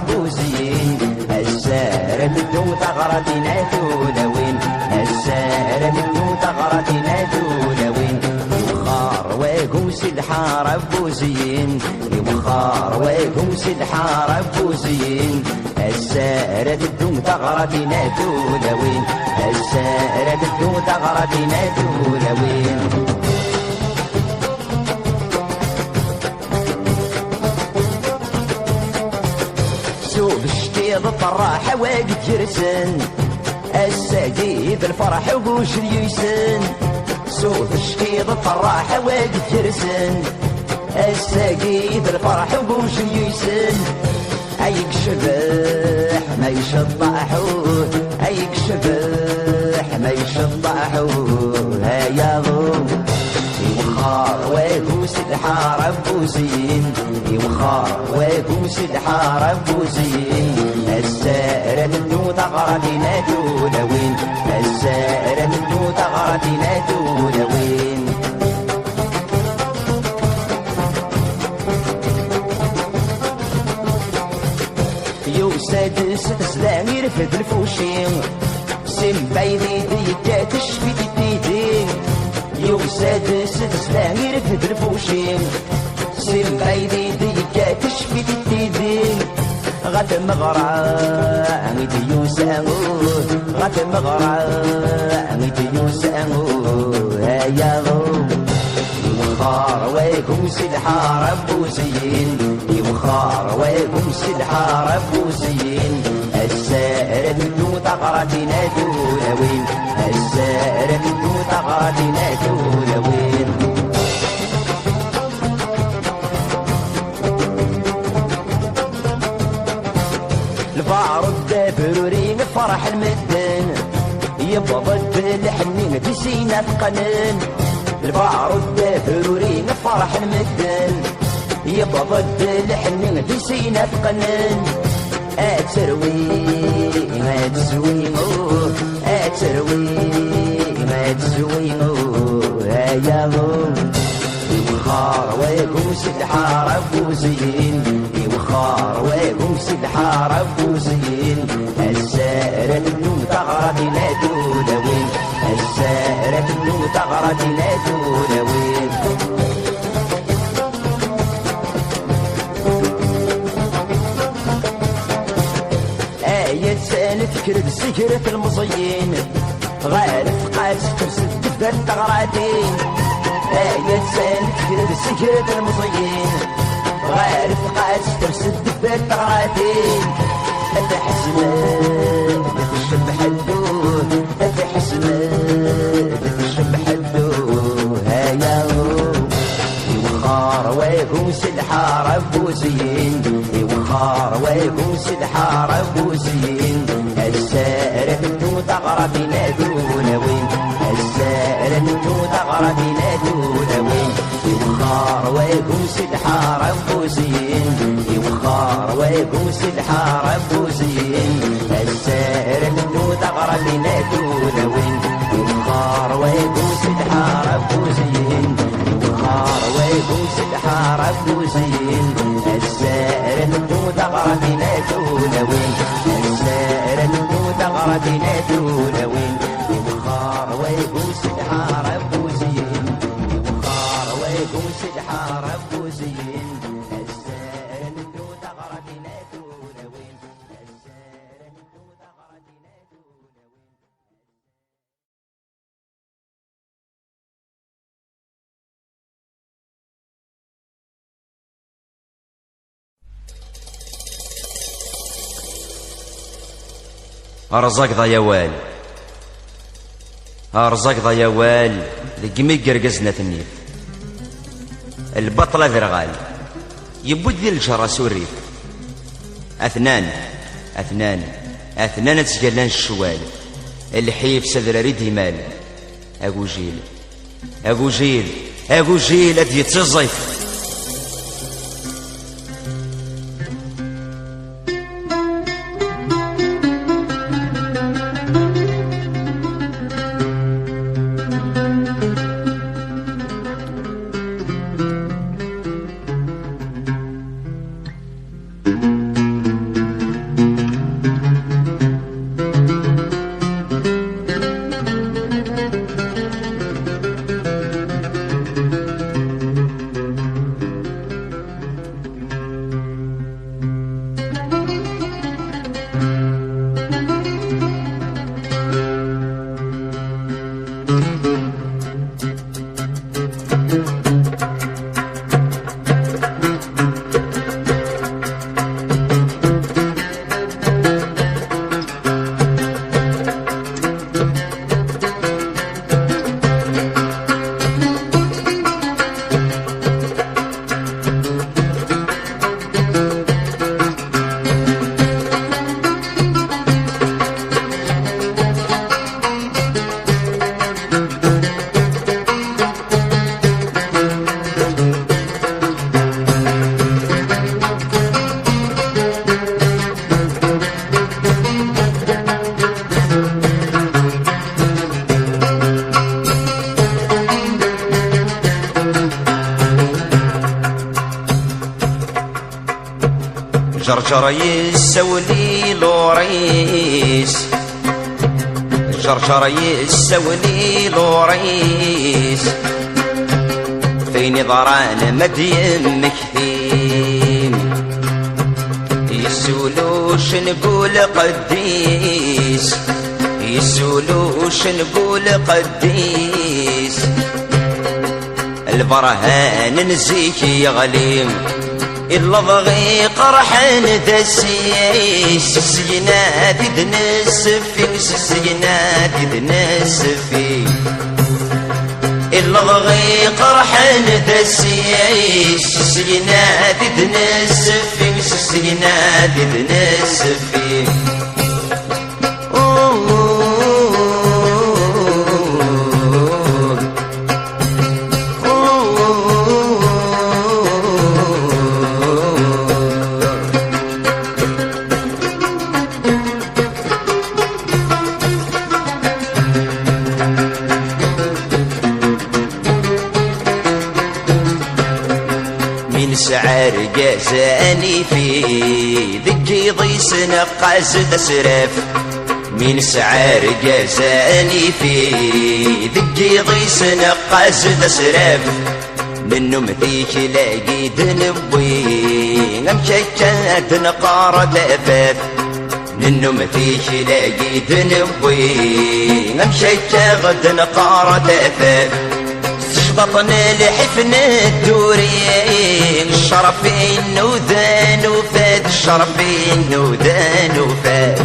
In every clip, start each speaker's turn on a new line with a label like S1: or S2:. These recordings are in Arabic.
S1: بوزين السارة تدو ثغرتنا تولوين السارة تدو ثغرتنا تولوين يوخار ويقوس الحارة بوزين يوخار ويقوس الحارة بوزين السارة تدو ثغرتنا تولوين السارة تدو ثغرتنا تولوين بشتيض الطراحة واقد جرسن الساقيد الفرح وقوش اليسن سوف شتيض الطراحة واقد جرسن الساقيد الفرح وقوش اليسن ايك شبح ما يشطحوه ايك شبح ما يشطحوه هيا ضوء يوخار ويقوس الحارة بوزين يوخار ويقوس الحارة بوزين السارة تدو ثغرتنا تولوين السارة تدو ثغرتنا تولوين يوساد ستسلام يرفد الفوشين سم بيدي ديكا تشفي تيدي يوساد ستسلام يرفد الفوشين سم بيدي ديكا تشفي تيدي غد مغرى ميت يوسامو غد مغرى ميت يوسامو هيا غو يوخار ويقوس الحارة بوزين يوخار ويقوس الحارة بوزين السائرة تدو ثغرتنا تولوين السائرة تدو ثغرتنا تولوين البارود دابرورين فرح المدن يبضد الحنين في سينا ثقنن البارود دابرورين فرح المدن يبضد الحنين في سينا ثقنن اتروي ما تسويمو اتروي ما تسويمو هيا غو يوخار ويقوس الحارة بوزين يوخار ويقوس الحارة بوزين السارة تدو ثغرتنا تولوين السارة تدو ثغرتنا تولوين نذكر بسكرة المصيين غارف قاس ترسد دفت ثغراتين نذكر بسكرة المصيين غارف قاس ترسد دفت ثغراتين أتحسن تشب حدو أتحسن تشب حدو هيا يوخار ويقوس الحارة بوزين يوخار ويقوس الحارة بوزين السائرة تدو ثغرتنا تولوين السائرة تدو ثغرتنا تولوين يوخار ويقوس الحارة بوزين يوخار ويقوس الحارة بوزين السائرة تدو ثغرتنا تولوين يوخار ويقوس الحارة بوزين يوخار ويقوس الحارة بوزين السائرة تدو ثغرتنا تولوين السائرة تدو ثغرتنا تولوين يوخار ويقوس الحارة بوزين يوخار ويقوس الحارة بوزين السائرة تدو ثغرتنا تولوين السائرة تدو ثغرتنا تولوين
S2: أرزاق ضيا وال أرزاق ضيا وال لقمي قرقزنا النيف البطلة ذرغال يبود ذي الجرى سوريف أثنان تسجلان الشوال الحيف سذر ريد مال أبو جيل أدي يتصيف جرجر يسولي لوريس جرجر يسولي لوريس فين ضران مدين مكثيم يسولوش نقول قديس يسولوش نقول قديس البرهان نزيك يغليم اللضغي قرحان دسيس السينات دنسفي السينات دنسفي اللضغي قرحان دسيس السينات دنسفي السينات دنسفي سعر جازاني في ذكي ضيس نقاز تسرف من سعر جازاني في ذكي ضيس نقاز تسرف منو مثيك لاقيد نبوي مشكات نقار دفاف منو مثيك لاقيد نبوي مشكات نقار دفاف بطنا لحفن الدورين الشرفين وذان وفات الشرفين وذان وفات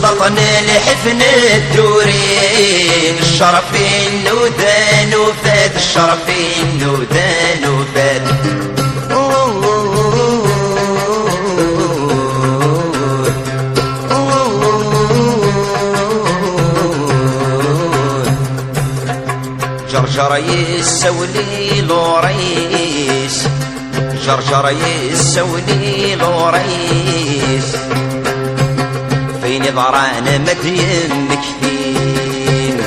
S2: بطنا لحفن الدورين الشرفين وذان وفات الشرفين وذان وفات جرجر يسولي لوريس جرجر يسولي لوريس فين ضران مدين مكثين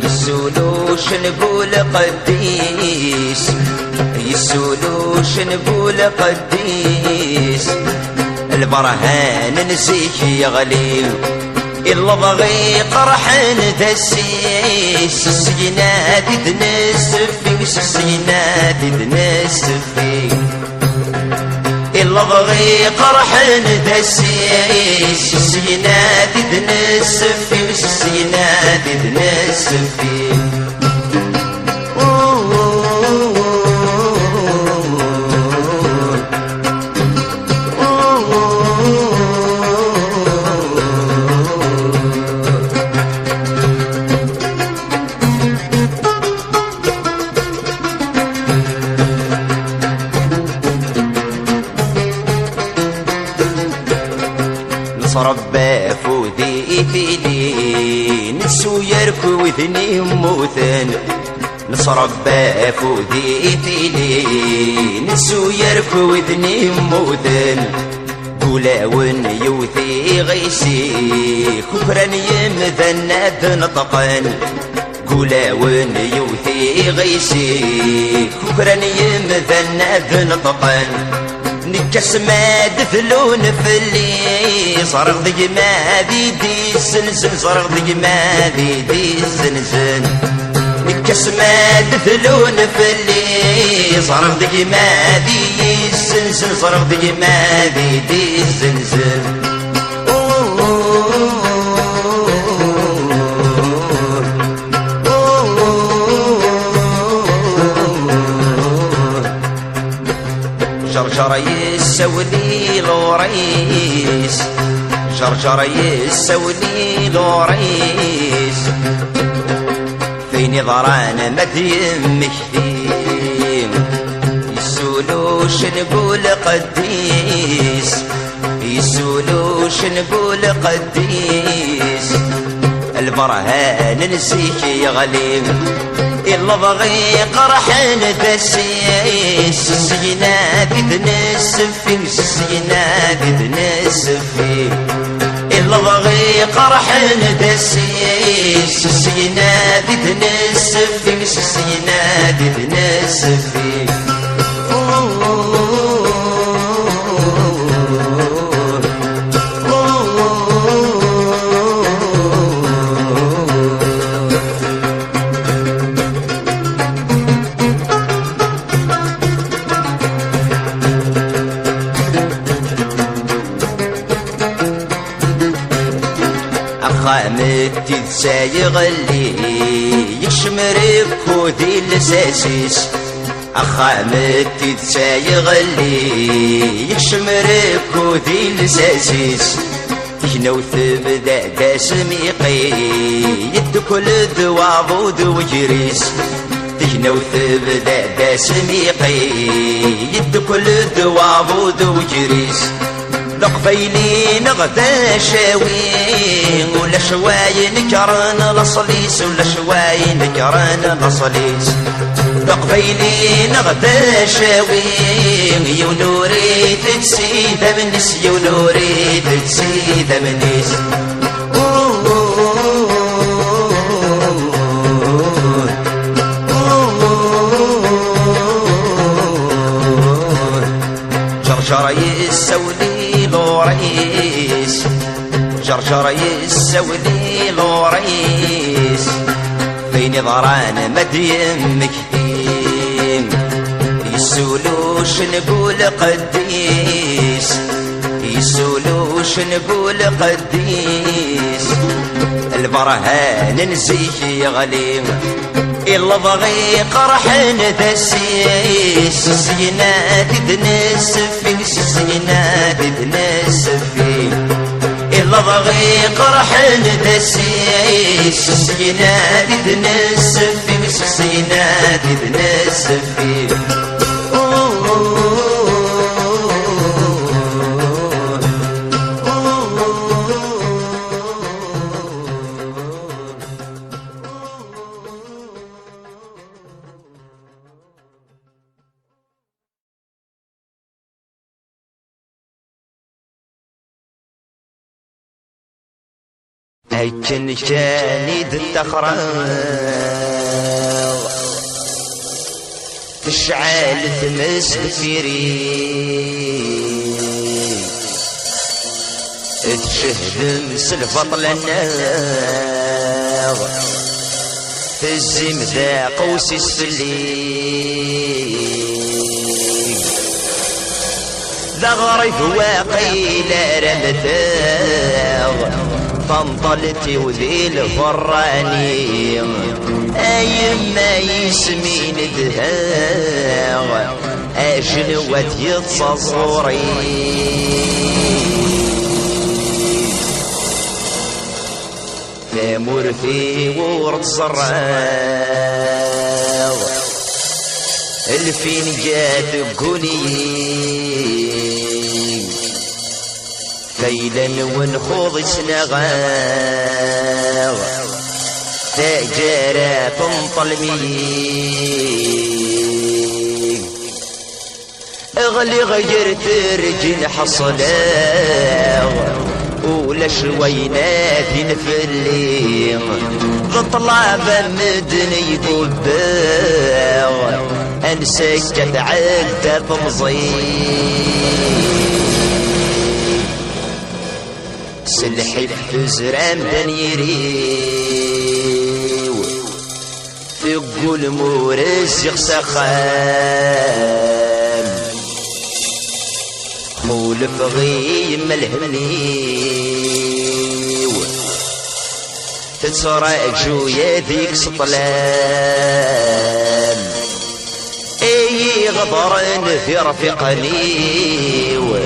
S2: يسولوش نقول قديس يسولوش نقول قديس البرهان نسيك يغليم اللضغي قرحان دسيس السينات دنسفي السينات دنسفي اللضغي قرحان دسيس السينات دنسفي السينات دنسفي ربا فودي ثيلي نسو يركو ذني موثن نصربا فودي ثيلي نسو يركو ذني موثن قولاون يوثي غيسي كفران يمذن نطقن قولاون يوثي غيسي كفران يمذن نطقن نكس ما دفلون فلي صرغ ذي ما دي السنسن صرغ ذي ما دي السنسن نكس ما دفلون فلي صرغ ذي ما دي السنسن صرغ ذي ما دي السنسن جرجر يسولي لوريس جرجر يسولي لوريس فين ضران مدين مكثيم يسولوش نقول قديس يسولوش نقول قديس البرهان نسيك يغليم اللضغي قرحان دسيس السينات دنسفي السينات دنسفي اللضغي قرحان دسيس السينات دنسفي السينات دنسفي خامتي تسايغ اللي يكشم ركودي الساسيس خامتي تسايغ اللي يكشم ركودي الساسيس كنوث بدا داسميقي يدكل دوابود وجريس تجنوث بدا داسميقي يدكل دوابود وجريس لقبيلين غدا شاوين ولا شواي نكران لصليس ولا شواي نكران لصليس لقبيلين غدا شاوين يونوري تتسيد منيس يونوري تتسيد منيس جرجر يسولي لوريس جرجر يسولي لوريس فين ضران مدين مكتيم يسولوش نقول قديس يسولوش نقول قديس البرهان نزيه غليم إلا بغي قرح ندسيس سينات دنسفين سينات دنسفين إلا بغي قرح ندسيس سينات دنسفين سينات دنسفين هيكن كاني التخرج تشعل تمس فيري تشهد مسلفط للنار تزم ذا قوس السلي ذا غريب واقيل رمثاغ فانطلتي وذي الفراني أيما يسمين دهاغ أجنوات يتصوري ثامور في ورد صراغ الفين جات قولي فيلا ونخوض سنغاغ تاجارة تنطلمي اغلي غير ترجن حصلاغ ولا شوينات نفلي ذا طلابة مدني قباغ انسكت عدة تمضي سلحي بزران دنيريو في قول مورز يخسخام خولف غيم الهمنيو تتراجو يديك سطلام اي غضران في رفيقنيو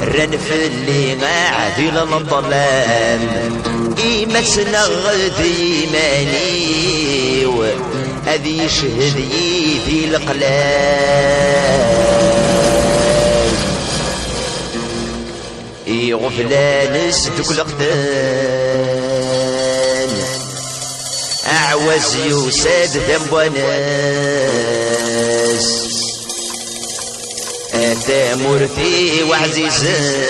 S2: الرنف اللي قاعد للظلام قيمة سنغد إيماني وأذي يشهد يدي القلام غفلان سدك الأقدان أعوز يوساد ذنب ناس تامر في وعزيزان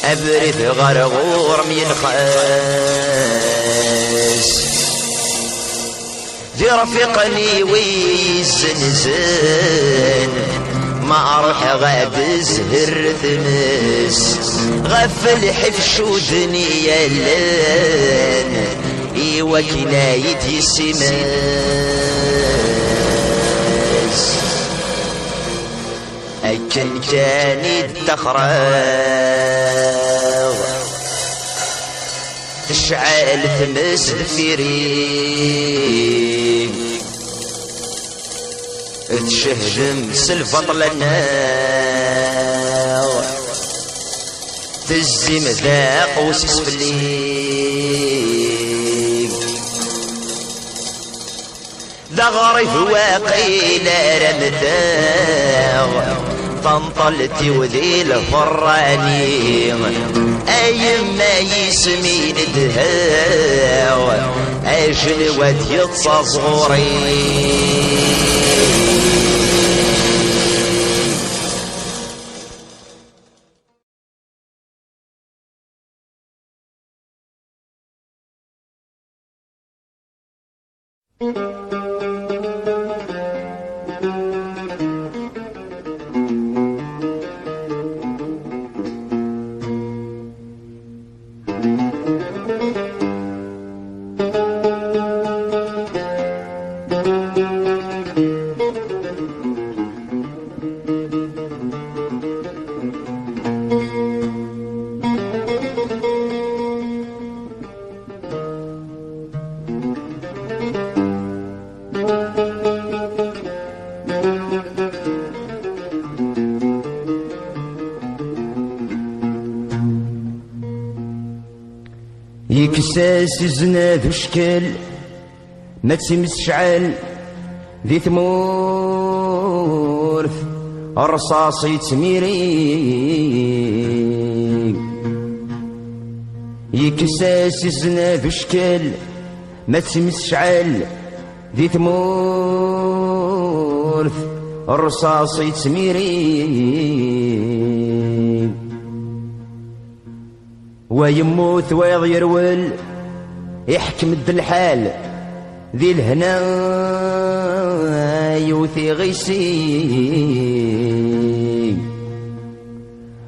S2: أبرث غرغور من خاس ذي رفقني ويزنزان ما أروح غاد زهر ثمس غفل حفش ودني يلان إيوا كنايتي السماس أكن كاني التخراج تشعل تمس دفيري تشهدم سلفطل النار تزي مذاق وسيس فليك ذا غريب واقيل رمثاغ طنطلتي وذي الفراني ايما يسمين دهاو اجل واد يتصغري يكساس زناد وشكل ما تسمس شعل ذي ثمورث الرصاص يتميري يكساس زناد وشكل ما تسمس شعل ذي ثمورث الرصاص يتميري ويموت ويض يرول يحكم الحال ذي الهنا يوثي غيسي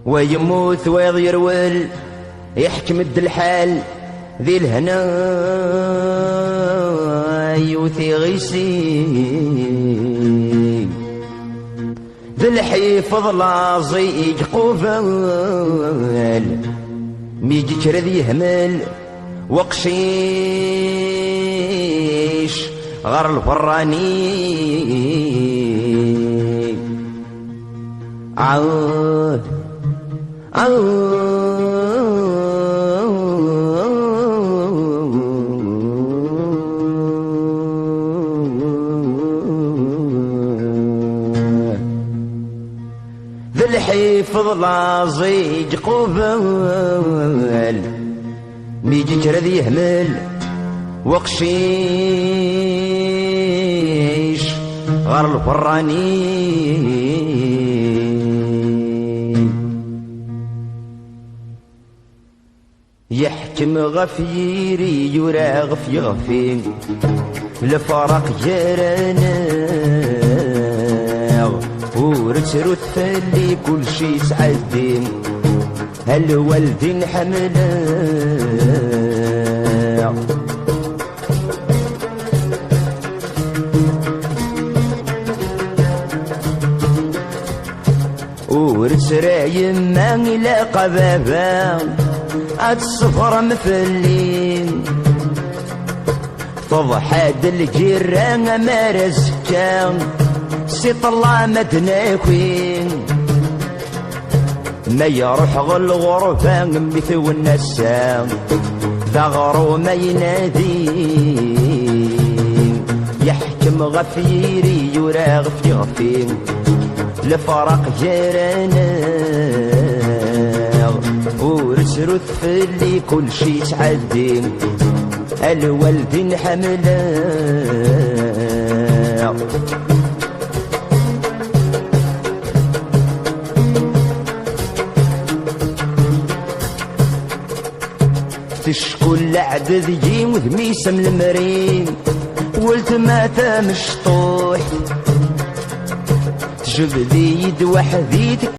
S2: ويموت ويض يرول يحكم الحال ذي الهنا يوثي غيسي ذي الحيفظ لازيق قوفال ميجي كرذ يهمل وقشيش غار الفراني عود ذا الحيفظ لازيق قبل ميجي كرذ يهمل وقشيش غار الفراني يحكم غفيري يراغ في غفين لفرق جرانا ورترو تفلي كل شي سعدين هالوالدين حملا ورسرا يما إلى قبابا الصفر مفلين تضحى الجيران ما رزكان سي طلع مدناكوين ما يروح غالغرفة مثل النسام ذا غرو ما ينادي يحكم غفيري يراغ في غفين لفرق جرانا ورسرو تفلي كل شي تعدين الوالدين حملا تشكل عدد يجي وذميس من المرين ولت ماتا مشطوح تجبدي يد وحدي